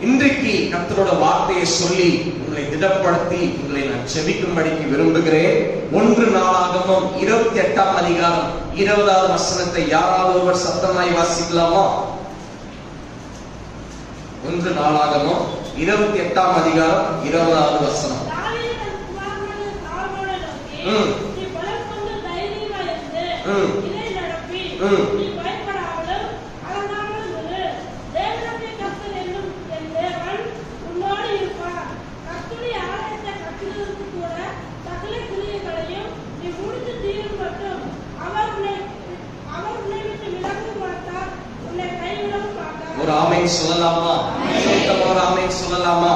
இன்றைக்கு கர்த்தரோட வார்த்தையை சொல்லி உங்களை திடப்படுத்தி உங்களை நான் செபிக்கும்படிக்கு விரும்புகிறேன். 1 நாளாகமம் 28ஆம் அதிகாரம் 20வது வசனத்தை யாராவது ஒருவர் சத்தமாய் வாசிக்கலாமா? 1 நாளாகமம் 28ஆம் அதிகாரம் 20வது வசனம். ஒரு ஆமென் சொல்லலாமா? ஒரு ஆமென் சொல்லலாமா?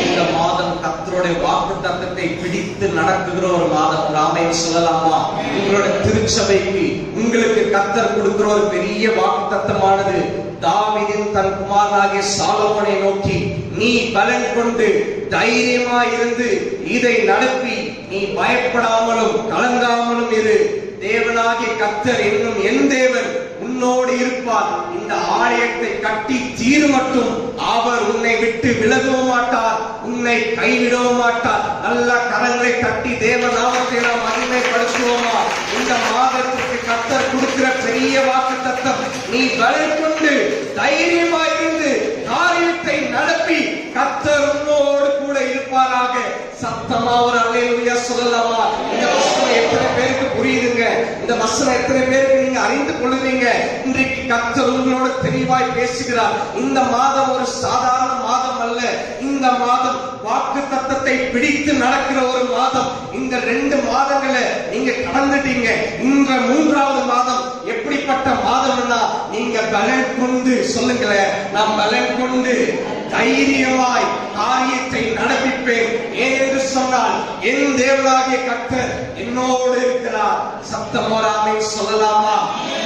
இந்த மாதம் கர்த்தருடைய வாக்குத்தத்தத்தை பிடித்து நடக்குகிற ஒரு மாதம். ஒரு ஆமென் சொல்லலாமா? உங்களுடைய திருச்சபைக்கு உங்களுக்கு கர்த்தர் கொடுக்கிற ஒரு பெரிய வாக்குத்தத்தமானது தாவீதின் தன் குமாரனாகிய சாலோமோனை நோக்கி, நீ பலன் கொண்டு தைரியமாய் இருந்து இதை நடப்பி நீ பயப்படாமலும் கலங்காமலும் இரு. தேவனாகிய கர்த்தர் என்னும் என் தேவன் உன்னோடு இருப்பார். இந்த ஆலயத்தை கட்டி தீரு மட்டும் அவர் உன்னை விட்டு விலகவும் மாட்டார், உன்னை கைவிடவும் மாட்டார். நல்ல கரங்களை தட்டி தேவ நாமத்தை நாம் மகிமைப்படுத்துவோமா? இந்த மாதத்திற்கு கர்த்தர் கொடுக்கிற பெரிய வாக்குத்தத்தம், நீ பலன் கொண்டு தைரியமாயிருந்து காரியத்தை நடப்பி கர்த்தர் உன்னோடு கூட இருப்பாராக. சத்தமா ஒரு அல்லேலூயா சொல்லலாமா? இந்த வசனம் எத்தனை பேருக்கு புரியுதுங்க? இந்த வசனம் எத்தனை பேருக்கு நீங்க அறிந்து கொள்ளுவீங்க? இன்றைக்கு கர்த்தர் உங்களோட தெளிவாய் பேசுகிறார். இந்த மாதம் ஒரு சாதாரண மாதம் அல்ல. இந்த மாதம் வாக்குத்தத்தத்தை பிடித்து நடக்கிற ஒரு மாதம். இந்த 2 மாதங்களை நீங்க கடந்துட்டீங்க. இந்த 3வது மாதம் எப்படிப்பட்ட மாதம்னா, நீங்க பலன் கொண்டு சொல்லுங்களேன், நான் பலன் கொண்டு தைரியமாய் காரியத்தை நடப்பிப்பேன். ஏனென்று சொன்னால் என் தேவனாகிய கர்த்தர் என்னோடு இருக்கிறார். சத்தமோராமை சொல்லலாமா?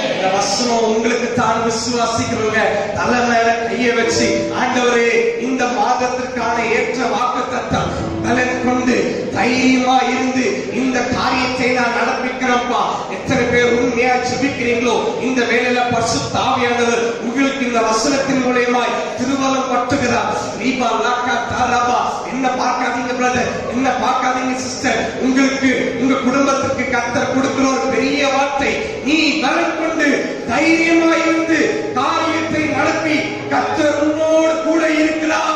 இந்த வசனம் உங்களுக்கு தான் விசுவாசிக்கிறவங்க தலை மேல கையை வச்சு, ஆண்டவரே இந்த மாதத்திற்கான ஏற்ற வாக்குத்தத்தம் பலன் கொண்டு தைரியமா இருந்து இந்த காரியத்தை நான் நடப்பிக்கிறப்பா. எத்தனை பேர் உண்மையா ஜெபிக்கிறீங்களோ இந்த வேளையில பரிசுத்த ஆவியானவர் உங்களுக்கு இந்த வசனத்தின் மூலமாய் திருவலம் பட்டுகிறார். ரீபா லாக்கா தாராபா. என்ன பார்க்காதீங்க பிரதர், என்ன பார்க்காதீங்க சிஸ்டர், உங்களுக்கு உங்க குடும்பத்துக்கு கர்த்தர் கொடுக்கிற ஒரு பெரிய வார்த்தை, நீ பலன் கொண்டு தைரியமா இருந்து காரியத்தை நடத்தி கர்த்தர் உன்னோடு கூட இருக்கிறார்.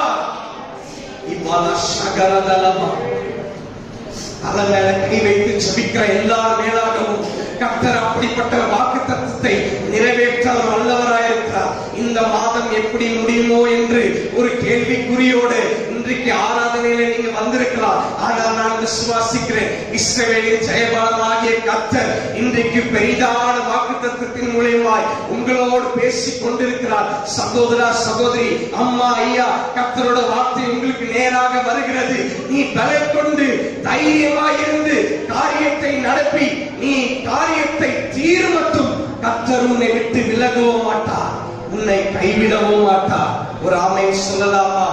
அதன் மேல கை வைத்து ஜெபிக்கிற எல்லார் மேலாகவும் கர்த்தர் அப்படிப்பட்ட வாக்குத்தத்தத்தை நிறைவேற்ற அவர் வல்லவராயிருக்கிறார். இந்த மாதம் எப்படி முடியுமோ என்று ஒரு கேள்விக்குறியோடு இன்றைக்கு ஆராதனையில நீங்க வந்திருக்கலாம். ஆனால் நான் விசுவாசிக்கிறேன், இஸ்ரவேலின் ஜெயபலமாகிய கர்த்தர் இன்றைக்கு பெரிதான வாக்குத்தத்தத்தின் மூலமாய் உங்களோடு பேசிக் கொண்டிருக்கிறார். சகோதரா சகோதரி, அம்மா ஐயா, கர்த்தரோட வார்த்தை உங்களுக்கு நேராக வருகிறது. நீ பலன் கொண்டு தைரியமாய் இருந்து காரியத்தை நடப்பி நீ காரியத்தை தீர் மட்டும் கர்த்தர் உன்னை விட்டு விலகவும் மாட்டார், உன்னை கைவிடவும் மாட்டார். ஒரு ஆமென் சொல்லலாமா?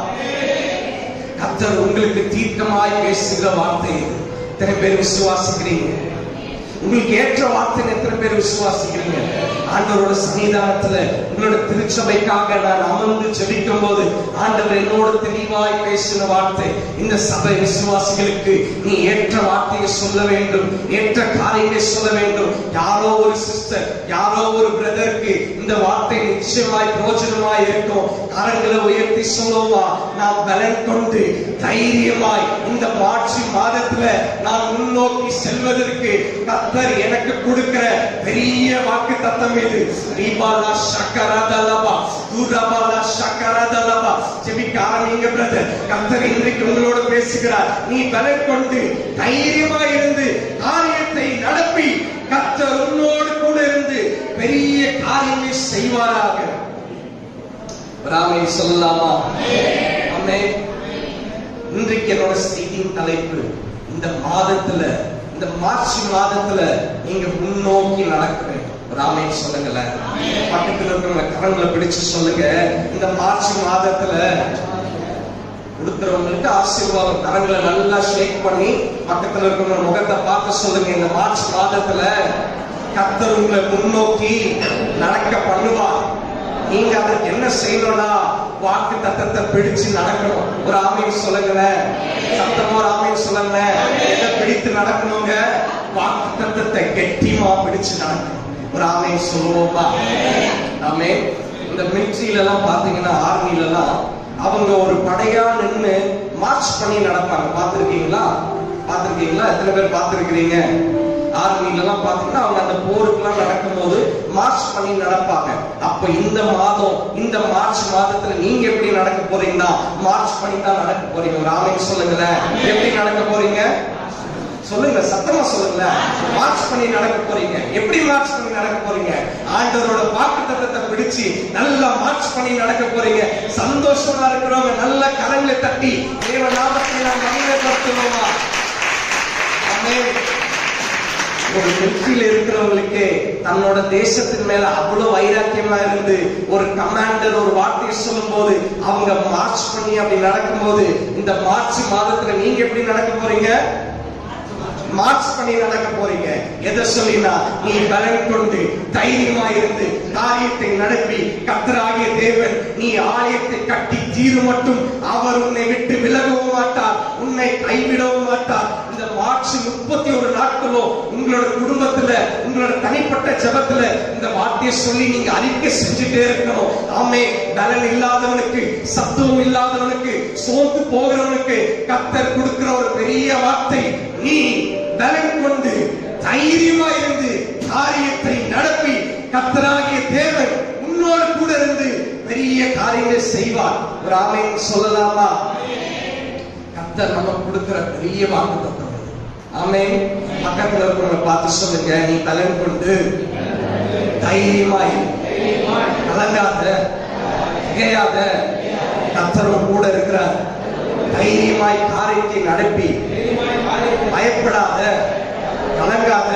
கர்த்தர் உங்களுக்கு தீர்க்கமாய் பேசுகிற வார்த்தை எத்தனை பேர் விசுவாசிக்கிறீங்க? உங்களுக்கு ஏற்ற வார்த்தை எத்தனை பேர் விசுவாசிக்கிறீங்க? ஆண்டவரோட சன்னிதானத்துல உங்களோட திருச்சபைக்காக நான் அமர்ந்து ஜெபிக்கும் போது ஆண்டவர் என்னோடு தெளிவாய் பேசின வார்த்தை, இந்த சபை விசுவாசிகளுக்கு நீ ஏற்ற வார்த்தையை சொல்ல வேண்டும், ஏற்ற காரியத்தை சொல்ல வேண்டும். யாரோ ஒரு சிஸ்டர், யாரோ ஒரு பிரதருக்கு இந்த வார்த்தை நிச்சயமாய் பிரயோஜனமாய் இருக்கும். கரங்களை உயர்த்தி சொல்லுவா, நாம் பலன் கொண்டு தைரியமாய் இந்த மார்ச் மாதத்துல நாம் முன்னோக்கி செல்வதற்கு கர்த்தர் எனக்கு கொடுக்கிற பெரிய வாக்குத்தத்தம் இது. ரீபாலா ஷக்கரதலபா துரபாலா ஷக்கரதலபா. ஜெபிக்க ஆரம்பிங்க பிரதர். கர்த்தர் இன்றைக்கு உங்களோடு பேசுகிறார். நீ பலன் கொண்டு தைரியமாய் இருந்து காரியத்தை நடப்பி கர்த்தர் உன்னோடு கூட இருந்து பெரிய காரியங்களை செய்வாராக. ஆமென் சொல்லலாமா? ஆமென். இன்றைக்கு என்னோட செய்தியின் தலைப்பு, இந்த மாதத்துல, இந்த மார்ச் மாதத்துல நீங்க முன்னோக்கி நடக்கிறேன். ஆமென் சொல்லுங்கள. பக்கத்துல இருக்கிற கரங்களை பிடிச்சு சொல்லுங்க, இந்த மார்ச் மாதத்துல கொடுக்கிறவங்களுக்கு ஆசீர்வாதம். கரங்களை நல்லா ஷேக் பண்ணி பக்கத்துல இருக்கிற முகத்தை பார்த்து சொல்லுங்க, இந்த மார்ச் மாதத்துல கர்த்தர் உங்களை முன்னோக்கி நடக்க பண்ணுவார். நீங்க அதற்கு என்ன செய்யணும்னா வாக்கு தத்தத்தை பிடிச்சு நடக்கணும். ஒரு ஆமீன் சொல்லுங்களேன். சத்தமா ஒரு ஆமீன் சொல்லுங்களேன். எதை பிடித்து நடக்கணுங்க? வாக்கு தத்தத்தை கெட்டியமா பிடிச்சு நடக்கணும். ஒரு ஆமீன் சொல்லுவோமா? ஆமென். இந்த மிலிட்டரியில எல்லாம் பாத்தீங்கன்னா, ஆர்மில எல்லாம் அவங்க ஒரு படையா நின்று மார்ச் பண்ணி நடப்பாங்க. பாத்திருக்கீங்களா? எத்தனை பேர் பாத்திருக்கிறீங்க? ஆர்மில எல்லாம் பாத்தீங்கன்னா அவங்க அந்த போருக்குலாம் நடக்கும் போது மார்ச் பண்ணி நடப்பாங்க. அப்ப இந்த மார்ச் மாதத்துல நீங்க எப்படி நடக்க போறீங்கன்னா, மார்ச் பண்ணி தான் நடக்க போறீங்க. ஒரு ஆமீன் சொல்லுங்களேன். எப்படி நடக்க போறீங்க? சொல்லுங்க, சத்தமா சொல்லுங்க. மார்ச் பண்ணி நடக்க போறீங்க. எப்படி மார்ச் பண்ணி நடக்க போறீங்க? ஆண்டவரோட வாக்குத்தத்தத்தை பிடிச்சு நல்லா மார்ச் பண்ணி நடக்க போறீங்க. சந்தோஷமா இருக்கிறவங்க நல்ல கரங்களை தட்டி தேவ நாமத்தை நாம் மகிமைப்படுத்துவோமா? ஆமென். ஒரு மிலிட்டரியில இருக்கிறவங்களுக்கு தன்னோட தேசத்தின் மேல அவ்வளவு வைராக்கியமா இருந்து ஒரு கமாண்டர் ஒரு வார்த்தையை சொல்லும் போது அவங்க மார்ச் பண்ணி அப்படி நடக்கும் போது, இந்த மார்ச் மாதத்துல நீங்க எப்படி நடக்க போறீங்க? மார்ச் பண்ணி நடக்க போறீங்க. எதை சொல்லினா, நீ பலன் கொண்டு தைரியமா இருந்து காரியத்தை நடப்பி கர்த்தராகிய தேவன் நீ ஆலயத்தை கட்டி தீரு மட்டும் அவர் உன்னை விட்டு விலகவும் மாட்டார், உன்னை கைவிடவும் மாட்டார். இந்த மார்ச் 31 நாட்களோ உங்களோட குடும்பத்துல உங்களோட தனிப்பட்ட ஜெபத்துல இந்த வார்த்தையை சொல்லி நீங்க அறிக்கை செஞ்சுட்டே இருக்கணும். ஆமே. பலன் இல்லாதவனுக்கு, சத்துவம் இல்லாதவனுக்கு, சோர்ந்து போகிறவனுக்கு கர்த்தர் கொடுக்கிற ஒரு பெரிய வார்த்தை, நீ பலன் கொண்டு தைரியமா இருந்து காரியத்தை நடப்பி கர்த்தராகிய தேவன் உன்னோடு கூட இருந்து பெரிய காரியங்களை செய்வார். ஒரு ஆமென் சொல்லலாமா? கர்த்தர் நமக்கு கொடுக்கிற பெரிய வாக்குத்தத்தம். ஆமென். பக்கத்துல இருக்கிறவங்க பார்த்து சொல்லுங்க, நீ பலன் கொண்டு தைரியமா இரு, கலங்காத, திகையாத, கர்த்தரும் கூட இருக்கிறார். தைரியமாய் காரியத்தை நடப்பி பயப்படாத, கலங்காத,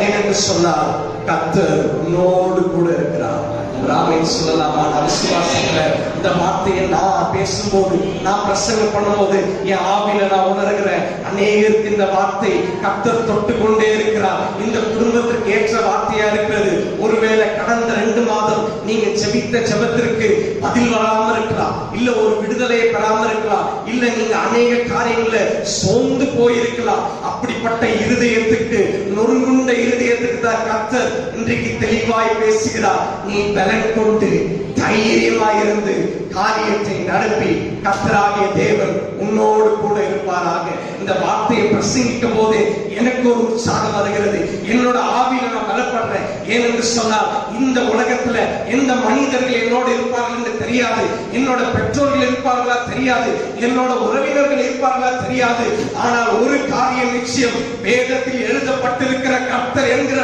ஏனென்று சொன்னால் கர்த்தர் உன்னோடு கூட இருக்கிறார். ஆமென் சொல்லலாமா? விசுவாசத்துல இந்த வார்த்தையை நான் பேசும்போது, நான் பிரசங்கம் பண்ணும்போது என் ஆவியில நான் உணர்கிறேன், அநேகருக்கு இந்த வார்த்தை கர்த்தர் தொட்டு கொண்டே இருக்கிறார். இந்த குடும்பத்திற்கு ஏற்ற வார்த்தையா இருக்கிறது. ஒருவேளை கடந்த 2 மாதம் நீங்க ஜெபித்த ஜெபத்திற்கு பதில் வராம இருக்கலாம், இல்ல ஒரு விடுதலையை பெறாம இருக்கலாம், இல்ல நீங்க அநேக காரியங்களை சோர்ந்து போயிருக்கலாம். அப்படிப்பட்ட இருதயத்துக்கு, நொறுங்குண்ட இருதயத்துக்கு தான் கர்த்தர் இன்றைக்கு தெளிவாய் பேசுகிறார். நீ பலன் கொண்டு தைரியமாய் இருந்து காரியத்தை நடப்பி கர்த்தராகிய தேவன் உன்னோடு கூட இருப்பாராக. இந்த வார்த்தையை பிரசங்கிக்கும் போது எனக்கு ஒரு உற்சாகம் வருகிறது. என்னோட ஆவியில நான் பலப்படுறேன். ஏனென்று சொன்னால், இந்த உலகத்துல எந்த மனிதர்கள் என்னோடு இருப்பார்கள் என்று தெரியாது, என்னோட பெற்றோர்கள் இருப்பார்களா தெரியாது, என்னோட உறவினர்கள் இருப்பார்களா தெரியாது. ஆனால் ஒரு காரியம் நிச்சயம், வேதத்தில் எழுதப்பட்டிருக்கிற கர்த்தர் என்கிற